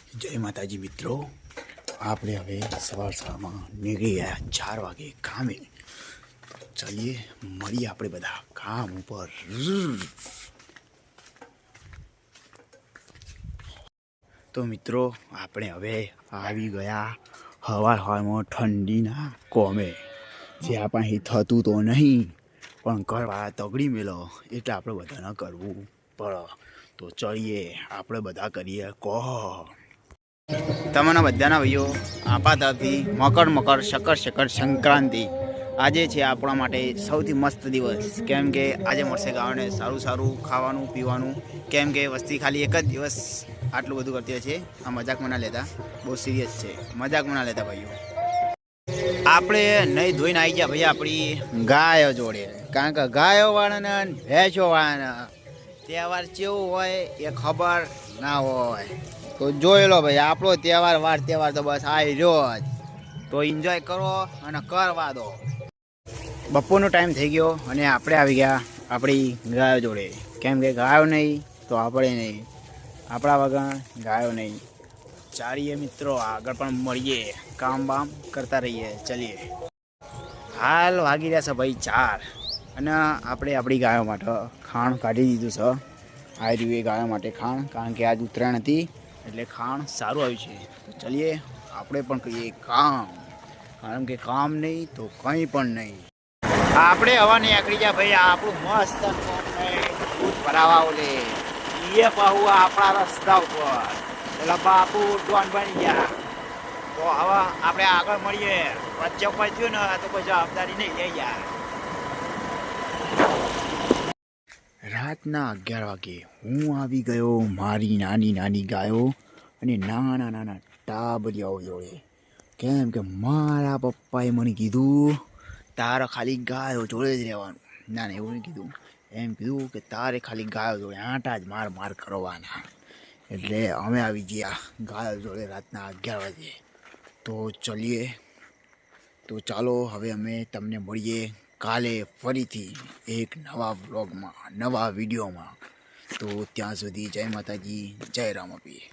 जय माताजी मित्रों, आपने हमें सवार सवाરમાં નીકળી ગયા 4 વાગે કામે। चलिए મળીએ આપણે બધા કામ ઉપર। તો મિત્રો આપણે હવે આવી ગયા હવામાં ઠંડીના કોમે। જે આપણે થતું તો નહીં, પણ કરવા તગડી મેલો એટલે આપણે બધાને કરવું પડે। તો ચલીએ આપણે બધા કરીએ કહો। તમારા બધાના ભાઈઓ આપા તરફથી મકર શકર સંક્રાંતિ। આજે છે આપણા માટે સૌથી મસ્ત દિવસ, કેમ કે આજે મળશે ગામને સારું સારું ખાવાનું પીવાનું। કેમ કે વસ્તી ખાલી એક જ દિવસ આટલું બધું કરતી હોય છે। આ મજાકમાં ના લેતા, બહુ સિરિયસ છે, મજાકમાં ના લેતા ભાઈઓ। આપણે નહીં ધોઈને આવી ગયા ભાઈ આપણી ગાયો જોડે, કારણ કે ગાયો વાળાને ભેંસો વાળાને તહેવાર કેવું હોય એ ખબર ના હોય। તો જોઈ લો ભાઈ, આપણો તહેવાર તો બસ આવી રહ્યો જ, તો એન્જોય કરો અને કરવા દો। બપોરનો ટાઈમ થઈ ગયો અને આપણે આવી ગયા આપણી ગાયો જોડે, કેમ કે ગાયો નહીં તો આપણે નહીં, આપણા વગર ગાયો નહીં। ચાલીએ મિત્રો, આગળ પણ મળીએ, કામ બામ કરતા રહીએ। ચલીએ, હાલ વાગી રહ્યા છે ભાઈ 4 અને આપણે આપણી ગાયો માટે ખાણ કાઢી દીધું છે। આવી રહ્યું એ ગાયો માટે ખાણ, કારણ કે આજ ઉત્તરાયણ હતી એટલે ખાણ સારું આવ્યું છે। તો ચલીએ આપણે પણ કરીએ કામ, કારણ કે કામ નહીં તો કંઈ પણ નહીં। આપણે હવા નીકળી ગયા ભાઈ, આપણું મસ્ત દૂધ ભરાવા ઓલે એ પાહુ આપણા રસ્તા ઉપર પેલા બાપુ ડોન બની ગયા। તો હવે આપણે આગળ મળીએ, વચ્ચે કોઈ થયું ને તો કોઈ જવાબદારી નહીં લઈ યાર। રાતના 11 વાગે હું આવી ગયો મારી નાની ગાયો અને નાના ટાબરિયાઓ જોડે, કેમ કે મારા પપ્પાએ મને કીધું તારે ખાલી ગાયો જોડે જ રહેવાનું। ના એવું નહીં કીધું, એમ કીધું કે તારે ખાલી ગાયો જોડે આંટા જ માર કરવાના। એટલે અમે આવી ગયા ગાયો જોડે રાતના 11 વાગે। તો ચલીએ, તો ચાલો હવે અમે તમને મળીએ કાલે ફરીથી એક નવા બ્લોગમાં, નવા વિડીયોમાં। તો ત્યાં સુધી જય માતાજી, જય રામાપીર।